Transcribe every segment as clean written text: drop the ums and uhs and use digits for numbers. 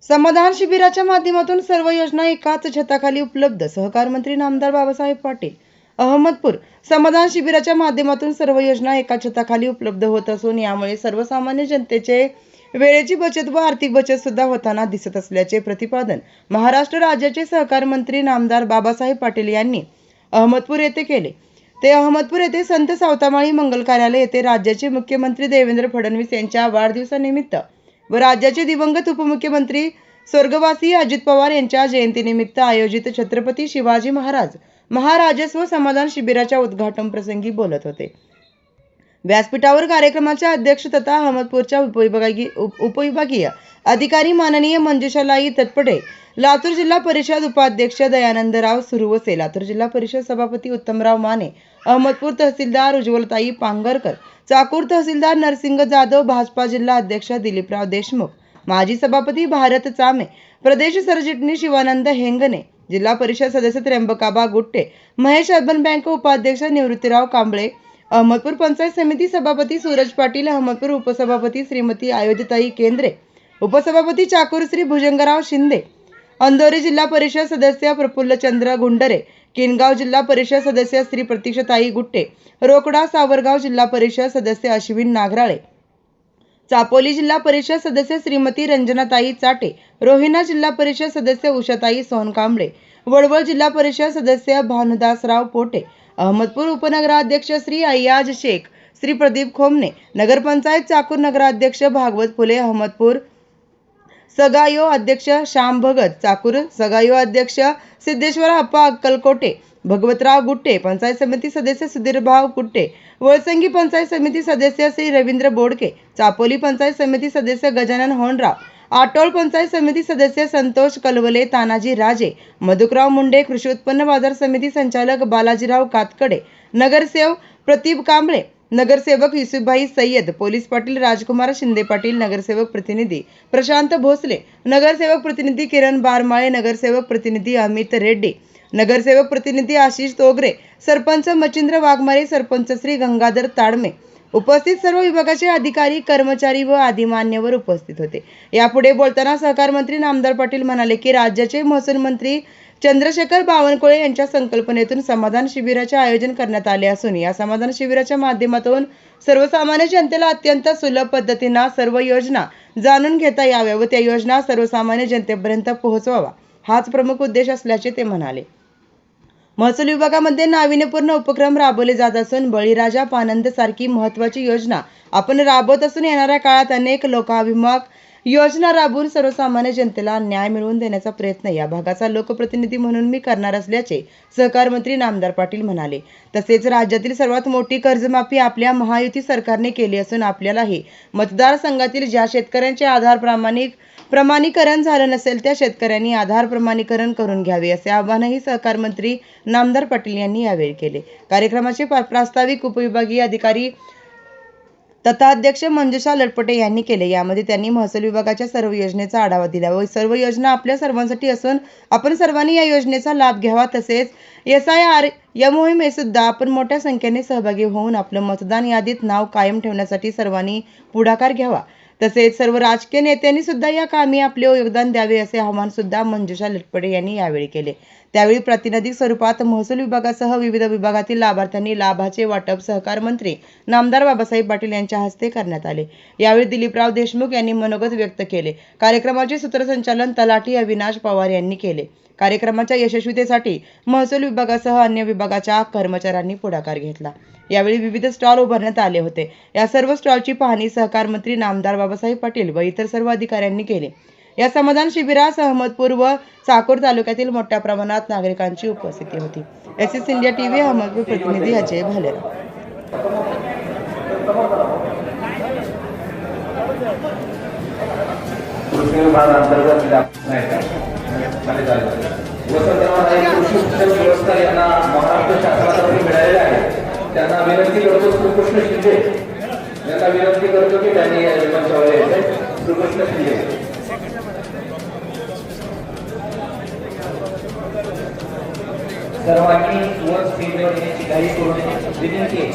समाधान शिबिराच्या माध्यमातून सर्व योजना एकाच छताखाली उपलब्ध. सहकार मंत्री नामदार बाबासाहेब पाटील. अहमदपूर. समाधान शिबिराच्या माध्यमातून सर्व योजना एका छताखाली उपलब्ध होत असून यामुळे सर्वसामान्य जनतेचे वेळेची बचत व आर्थिक बचत सुद्धा होताना दिसत असल्याचे प्रतिपादन महाराष्ट्र राज्याचे सहकार मंत्री नामदार बाबासाहेब पाटील यांनी अहमदपूर येथे केले. ते अहमदपूर येथे संत सावतामाळी मंगल कार्यालय येथे राज्याचे मुख्यमंत्री देवेंद्र फडणवीस यांच्या वाढदिवसानिमित्त व राज्याचे दिवंगत उपमुख्यमंत्री स्वर्गवासी अजित पवार यांच्या जयंतीनिमित्त आयोजित छत्रपती शिवाजी महाराजस्व समाधान शिबिराच्या उद्घाटन प्रसंगी बोलत होते. व्यासपीठावर कार्यक्रमाच्या अध्यक्ष तथा अहमदपूरच्या उपविभागीय अधिकारी माननीय मंजुषालाई तटपटे, लातूर जिल्हा परिषद उपाध्यक्ष दयानंदराव सुरवसे, लातूर जिल्हा परिषद सभापती उत्तमराव माने, अहमदपूर तहसीलदार उज्ज्वलताई पांगरकर, चाकूर तहसीलदार नरसिंग जाधव, भाजपा जिल्हा अध्यक्ष दिलीपराव देशमुख, माजी सभापती भारत चामे, प्रदेश सरचिटणीस शिवानंद हेंगणे, जिल्हा परिषद सदस्य त्र्यंबकाबा गुट्टे, महेश अर्बन बँक उपाध्यक्ष निवृत्तीराव कांबळे, अहमदपूर पंचायत समिती सभापती सूरज पाटील, अहमदपूर उपसभापती श्रीमती अयोध्यताई केंद्रे, उपसभापती चाकूर श्री भुजंगराव शिंदे, अंधोरी जिल्हा परिषद सदस्य प्रफुल्लचंद्र गुंडरे, किनगाव जिल्हा परिषद सदस्य श्री प्रतीक्षाताई गुट्टे, रोकडा सावरगाव जिल्हा परिषद सदस्य अश्विन नागराळे, चापोली जिल्हा परिषद सदस्य श्रीमती रंजनाताई चाटे, रोहिणा जिल्हा परिषद सदस्य उषाताई सोनकांबळे, वडवळ जिल्हा परिषद सदस्य भानुदासराव पोटे, अहमदपूर उपनगराध्यक्ष श्री अय्याज शेख, श्री प्रदीप खोमने, नगरपंचायत चाकूर नगराध्यक्ष भागवत फुले, अहमदपूर सगायो अध्यक्ष श्याम भगत, चाकूर सगायो अध्यक्ष सिद्धेश्वर अप्पा अक्कलकोटे, भगवतराव गुट्टे, पंचायत समिती सदस्य सुधीरभाव गुट्टे, वळसंगी पंचायत समिती सदस्य श्री रवींद्र बोडके, चापोली पंचायत समिती सदस्य गजानन होनराव, आटोळ पंचायत समिती सदस्य संतोष कलवले, तानाजी राजे, मधुकराव मुंडे, कृषी उत्पन्न बाजार समिती संचालक बालाजीराव कातकडे, नगरसेवक प्रतीप कांबळे, नगरसेवक युसुफभाई सय्यद, पोलीस पाटील राजकुमार शिंदे पाटील, नगरसेवक प्रतिनिधी प्रशांत भोसले, नगरसेवक प्रतिनिधी किरण बारमाळे, नगरसेवक प्रतिनिधी अमित रेड्डी, नगरसेवक प्रतिनिधी आशिष तोगरे, सरपंच मचिंद्र वाघमारे, सरपंच श्री गंगाधर ताडमे, उपस्थित सर्व विभागाचे अधिकारी, कर्मचारी व आदी मान्यवर उपस्थित होते. यापुढे बोलताना सहकार मंत्री नामदार पाटील म्हणाले की राज्याचे महसूल मंत्री चंद्रशेखर बावनकुळे यांच्या संकल्पनेतून समाधान शिबिराचे आयोजन करण्यात आले असून या समाधान शिबिराच्या माध्यमातून सर्वसामान्य जनतेला अत्यंत सुलभ पद्धतीने सर्व योजना जाणून घेता याव्या व त्या योजना सर्वसामान्य जनतेपर्यंत पोहोचवावा हाच प्रमुख उद्देश असल्याचे ते म्हणाले. महसूल विभागामध्ये नाविन्यपूर्ण उपक्रम राबवले जात असून बळीराजा पानंद सारखी महत्त्वाची योजना आपण राबवत असून येणाऱ्या काळात अनेक लोकाभिमुख योजना राबवून सर्वसामान्य जनतेला न्याय मिळवून देण्याचा प्रयत्न या भागाचा लोकप्रतिनिधी म्हणून मी करणार असल्याचे सहकार मंत्री नामदार पाटील म्हणाले. तसेच राज्यातील सर्वात मोठी कर्जमाफी आपल्या महायुती सरकारने केली असून आपल्यालाही मतदारसंघातील ज्या शेतकऱ्यांचे आधार प्रमाणीकरण झालं नसेल त्या शेतकऱ्यांनी आधार प्रमाणीकरण करून घ्यावे असे आवाहनही सहकार मंत्री नामदार पाटील यांनी यावेळी केले. कार्यक्रमाचे प्रास्ताविक उपविभागीय अधिकारी तथा अध्यक्ष मंजुषा लटपटे यांनी केले. यामध्ये त्यांनी महसूल विभागाच्या सर्व योजनेचा आढावा दिला व सर्व योजना आपल्या सर्वांसाठी असून आपण सर्वांनी या योजनेचा लाभ घ्यावा. तसेच SIR या मोहिमेत सुद्धा आपण मोठ्या संख्येने सहभागी होऊन आपलं मतदान यादीत नाव कायम ठेवण्यासाठी सर्वांनी पुढाकार घ्यावा. तसेच सर्व राजकीय नेत्यांनी सुद्धा या कामी आपले योगदान द्यावे असे आवाहन सुद्धा मंजुषा लटपटे यांनी यावेळी केले. त्यावेळी प्रातिनिधिक स्वरूपात महसूल विभागासह विविध विभागातील लाभार्थ्यांनी लाभाचे वाटप सहकार मंत्री नामदार बाबासाहेब पाटील यांच्या हस्ते करण्यात आले. यावेळी दिलीपराव देशमुख यांनी मनोगत व्यक्त केले. कार्यक्रमाचे सूत्रसंचालन तलाठी अविनाश पवार यांनी केले. कार्यक्रमाच्या यशस्वीतेसाठी महसूल विभागासह अन्य विभागाच्या कर्मचाऱ्यांनी पुढाकार घेतला. यावेळी विविध स्टॉल उभारण्यात आले होते. या सर्व स्टॉलची पाहणी सहकार मंत्री नामदार बाबासाहेब पाटील व इतर सर्व अधिकाऱ्यांनी केली. या समाधान शिबिरास अहमदपूर व चाकूर तालुक्यातील मोठ्या प्रमाणात नागरिकांची उपस्थिती होती. SS इंडिया TV अहमदपूर प्रतिनिधी अजय भालेराव. त्यांना विनंती करतो श्रीकृष्ण शिंदे यांना विनंती करतो की त्यांनी श्रीकृष्ण शिंदे सर्वांनी वर स्क्रीनवर येण्याची घाई करून विनंती आहे.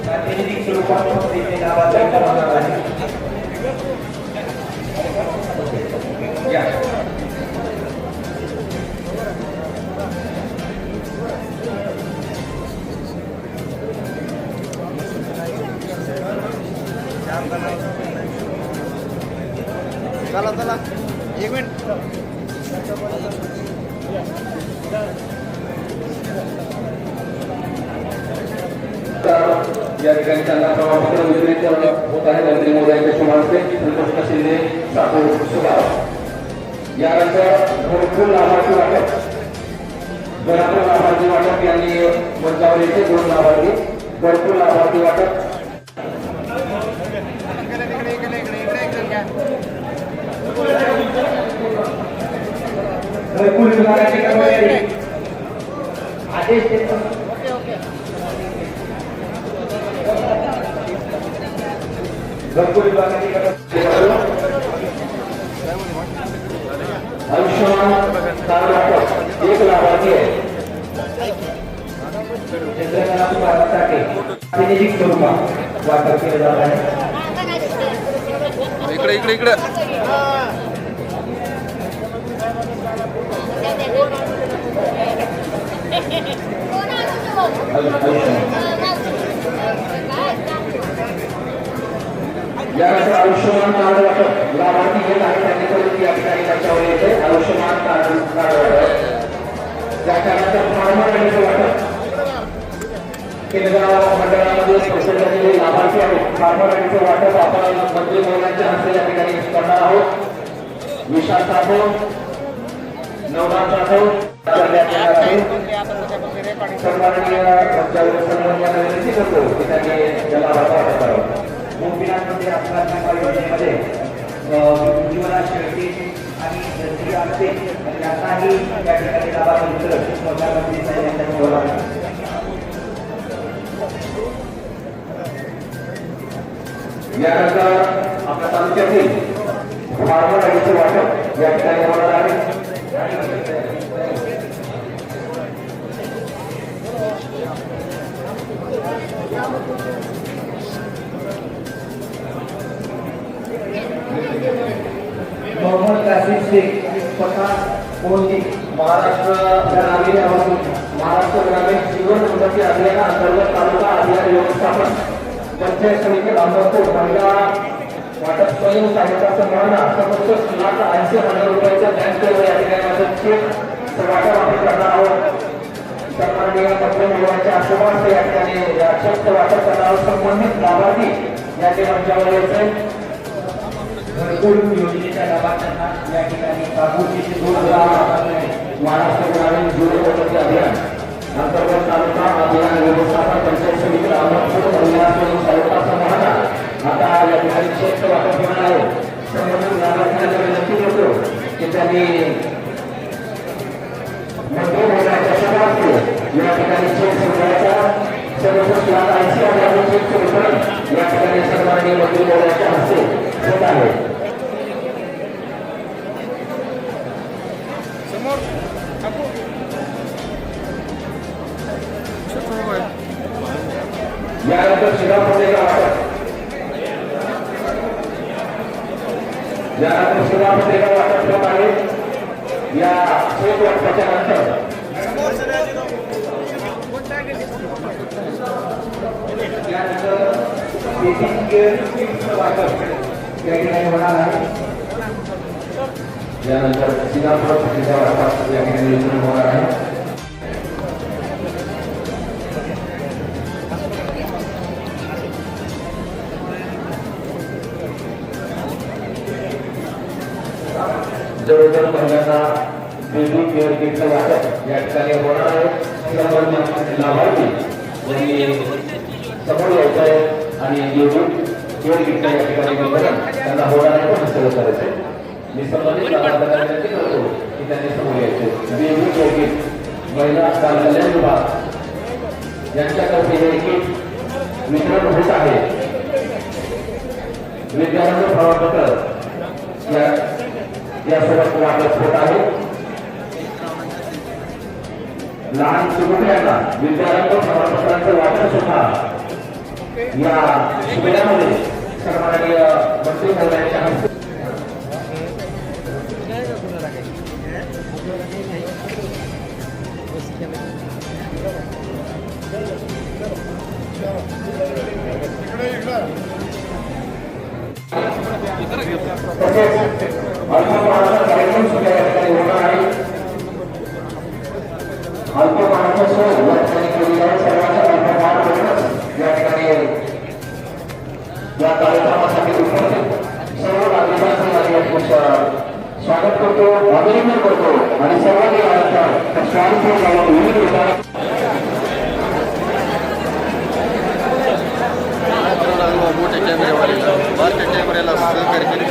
प्रातिनिधिक स्वरूपात नावाचा चला चला एक मिनिट. या ठिकाणी त्यांना प्रमाणपत्र वितरित होत आहे. मंत्री महोदयांच्या शुभास्ते श्रीकृष्ण शिंदे सातूर सुभाष यानंतर भरपूर लाभार्थी वाटप भरपूर लाभार्थी वाटप यांनी मंचावर येथे 2 लाभार्थी भरपूर लाभार्थी वाटप घरकुल विभागाची कर्मचारी आदेश घरकुल विभागाची कर्मचारी आयुष्यमान कार्ड वाटप 1 लाभार्थी आहे. चंद्रकांत भारतासाठी प्रातिनिधिक स्वरूपात वाटप केले जात आहे. इकडे इकडे इकडे यानंतर आयुष्यमान कार्ड वाटप लाभार्थी घेत आहे त्यांनी या ठिकाणी त्याच्यावर येते आयुष्यमान कार्ड वाटप. त्याच्यानंतर फार्मर गाडीचं वाटप केंद्रगाव मंडळामध्ये प्रसिद्ध झालेले लाभार्थी आहेत. फार्मर गाडीचं वाटप आपण मंत्री महोदयांच्या हस्ते या ठिकाणी करणार आहोत. विशाल जाधव नवनाथ जाधव करण्यात येणार आहे. सन्माननीय मंचावर विनंती करतो की त्यांनी त्याला वाटप करावं. मुंबईमध्ये आपल्या योजनेमध्ये उज्ज्वला शेट्टी आणि जशी असते त्यांनाही या ठिकाणी लाभार्थी वितरण प्रधानमंत्री साहेब यांच्याकडे होणार आहे. यानंतर आपल्या तालुक्यातील फार्मर गाडीचे वाटप या ठिकाणी होणार आहे. मोहम्मद कासिम शेख पठाण कोहली महाराष्ट्र ग्रामीण जीवन उन्नती अभियानाअंतर्गत तालुका अभियान व्यवस्थापन पंचायत समिती अहमदपूर महिला वाटप स्वयं सहायता समूहांना समस्त 1,80,000 रुपयाच्या बँक या ठिकाणी चेक वाटप आपण करणार आहोत. सन्माननीय मंत्री महोदयांच्या आशीर्वाद या ठिकाणी चेक वाटप करणार संबंधित लाभार्थी यांनी मंचावर यायचे. घरकुल योजनेच्या लाभार्थ्यांना या ठिकाणी कापूरची 2 महाराष्ट्र ग्रामीण जीवन उन्नती अभियान अंतर्गत तालुका अभियान व्यवस्थापन पंचायत समिती अहमदपूर महिला स्वयं सहायता समूहांना आता या ठिकाणी चेक वाटप होणार आहे. संबंधित लाभार्थ्यांना विनंती करतो की त्यांनी मंत्री महोदयांच्या शुभास्ते या ठिकाणी चेक सोडण्याचा 67,80,000 चेकचे वितरण या ठिकाणी सन्माननीय मंत्री महोदयांच्या हस्ते होत आहे. यानंतर शिधापत्रिका वाटप होत आहे. या चेक वाटपाच्या नंतर वाटप या ठिकाणी होणार आहे. यानंतर शिधापत्रिका वाटप या ठिकाणी होणार आहे. जवळजवळ महिलांना बेबी केअर किटचं वाटप या ठिकाणी होणार आहे. लाभार्थी यांनी समोर यायचं आहे आणि बेबी केअर किटचं या ठिकाणी वितरण त्यांना होणार आहे पण सगळं करायचं. मी संबंधित लाभार्थ्यांना विनंती करतो की त्यांनी समोर यायचे. बेबी केअर किट महिला बाल कल्याण विभाग यांच्यातर्फे हे किट वितरण होत आहे. विद्यार्थी प्रमाणपत्र या सोबत वाटप होत आहे. लहान चिमुकल्यांना विद्यारंभ प्रमाणपत्रांचं वाटप सुद्धा या शिबिरामध्ये सन्माननीय मंत्री महोदयांच्या हस्ते तसेच अल्पप्रमाणाचा कार्यक्रम सुद्धा या ठिकाणी होणार आहे. अल्पप्रमाणाचा सोय या ठिकाणी केलेला आहे. सर्वांच्या अल्पप्रमाण करूनच या ठिकाणी या कार्यक्रमासाठी उपस्थित सर्व नागरिकांचे या ठिकाणी स्वागत करतो, अभिनंदन करतो आणि सर्वांनी स्वागत विविध विभागात मोठ्या कॅमेऱ्यावाल्याला बारक्या कॅमेऱ्याला सहकार्य केले.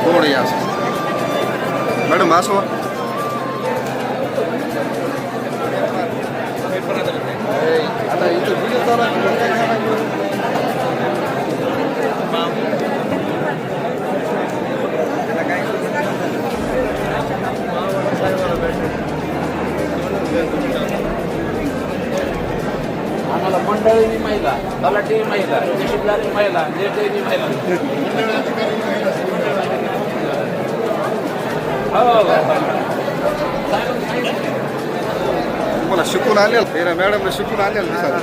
थोडं या मॅडम असं आता इथं व्हिडिओ चालू आहे. आम्हाला मंडळी महिला, तलाठी महिला, तहसीलदार महिला, निर्दयी महिला. तुम्हाला शिकून आलेलं तेरा मॅडमला शिकून आलेलं दिसत.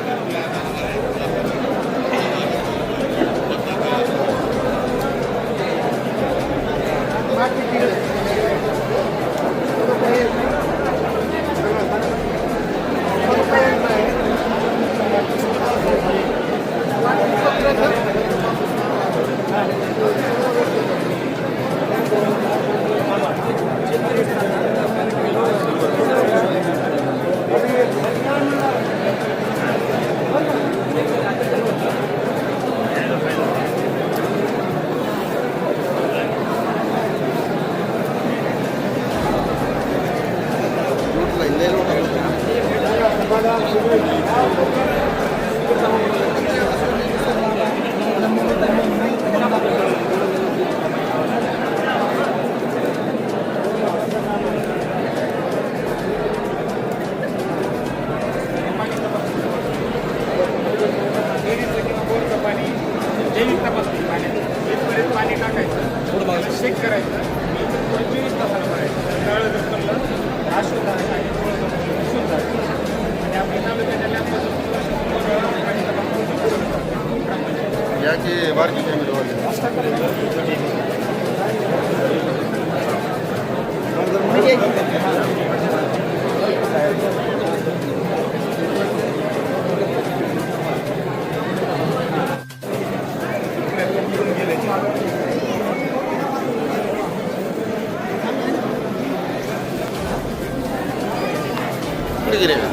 जैविक तपासणी पाण्यात इथपर्यंत पाणी टाकायचं, थोडं बाजू शेक करायचं, 24 तासाला भरायचं. नळ जर पडलं अशुद्ध आहे, शुद्ध आहे. आणि आपल्या तालुक्याच्या या की बारकी कॅमेऱ्यावाले कुठे गेले का?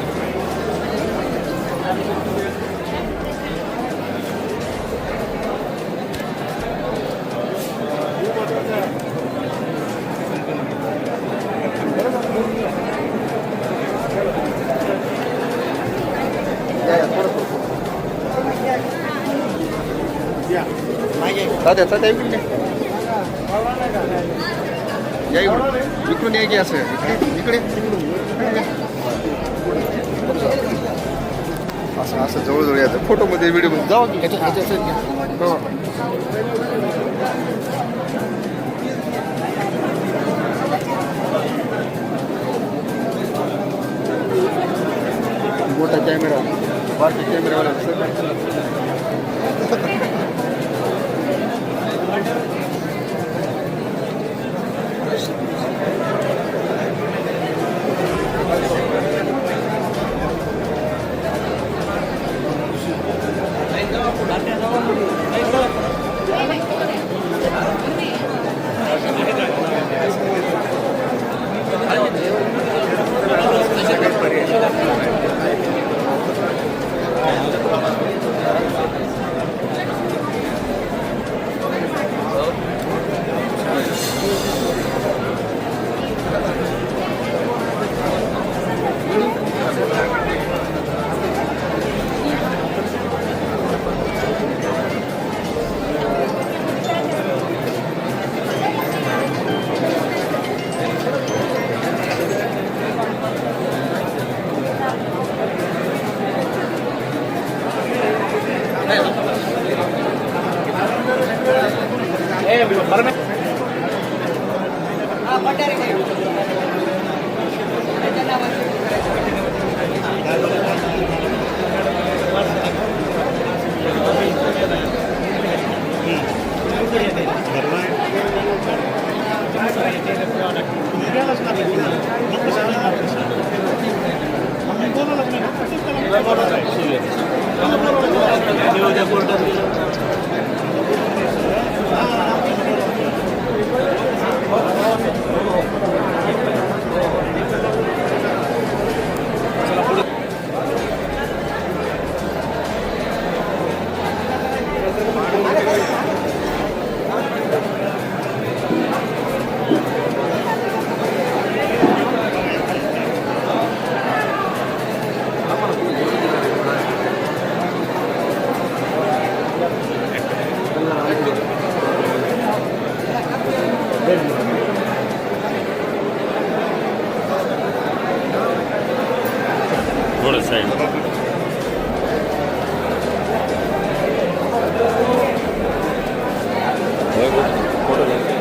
तात्या तात्या इकडे या, इकडून या की असं इकडे असं असं जवळजवळ यायचं फोटोमध्ये व्हिडिओमध्ये जाऊ की मोठा कॅमेरा बारकी कॅमेरावाला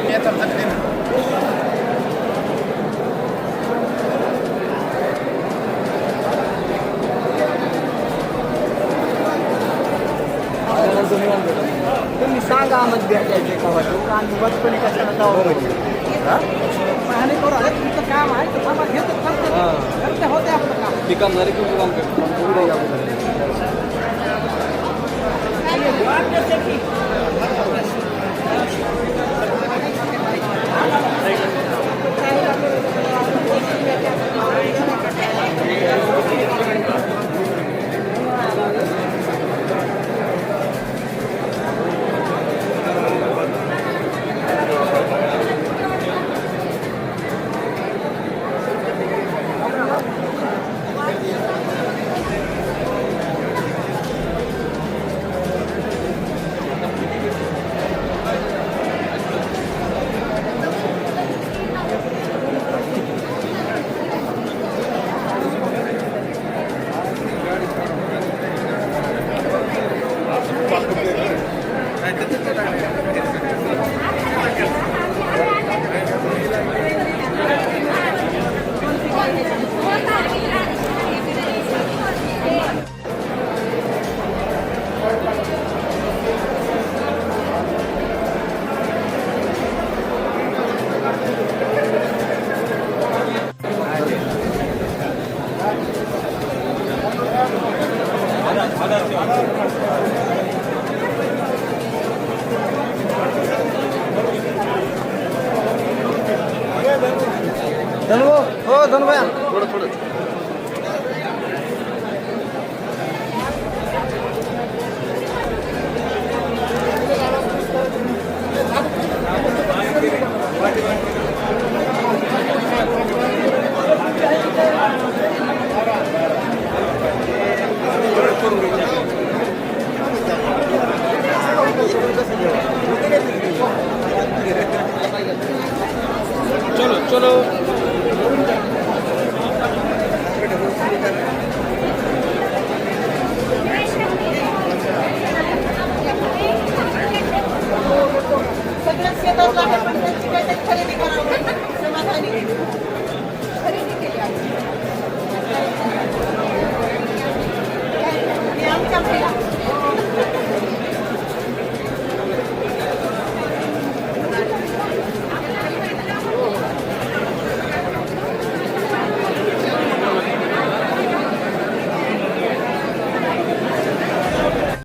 येतात जगते ना. तुम्ही सांगा आम्हाला भेटायचे का वाटतं आम्ही बचपणी कशाला पाहणे करू अरे तुमचं काम आहे तर थांबा घेतो करते होते आपलं काम ती काम झाली की काम करतो धनु हो धनु भैया थोडं